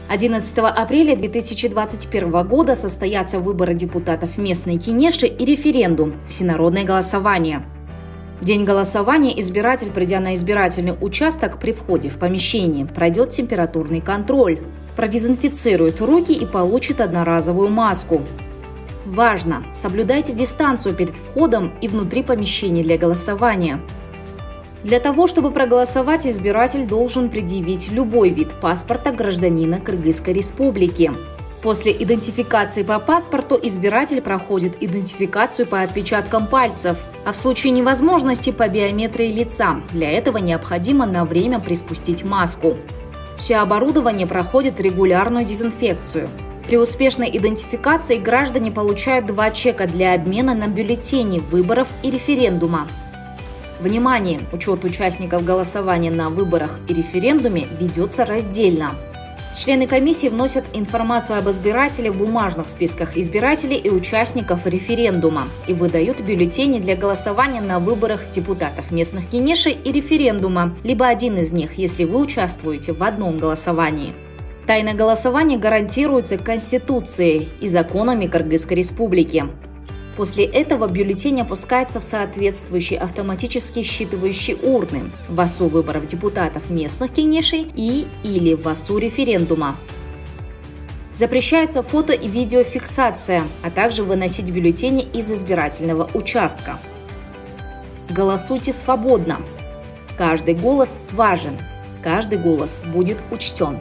11 апреля 2021 года состоятся выборы депутатов местной Кенеши и референдум – всенародное голосование. В день голосования избиратель, придя на избирательный участок, при входе в помещение пройдет температурный контроль, продезинфицирует руки и получит одноразовую маску. Важно! Соблюдайте дистанцию перед входом и внутри помещения для голосования. Для того, чтобы проголосовать, избиратель должен предъявить любой вид паспорта гражданина Кыргызской республики. После идентификации по паспорту избиратель проходит идентификацию по отпечаткам пальцев, а в случае невозможности по биометрии лица. Для этого необходимо на время приспустить маску. Все оборудование проходит регулярную дезинфекцию. При успешной идентификации граждане получают 2 чека для обмена на бюллетени выборов и референдума. Внимание! Учет участников голосования на выборах и референдуме ведется раздельно. Члены комиссии вносят информацию об избирателе в бумажных списках избирателей и участников референдума и выдают бюллетени для голосования на выборах депутатов местных Кенеши и референдума, либо один из них, если вы участвуете в одном голосовании. Тайное голосование гарантируется Конституцией и законами Кыргызской республики. После этого бюллетень опускается в соответствующие автоматически считывающие урны в ВАСУ выборов депутатов местных Кенешей или в ВАСУ референдума. Запрещается фото- и видеофиксация, а также выносить бюллетени из избирательного участка. Голосуйте свободно. Каждый голос важен. Каждый голос будет учтен.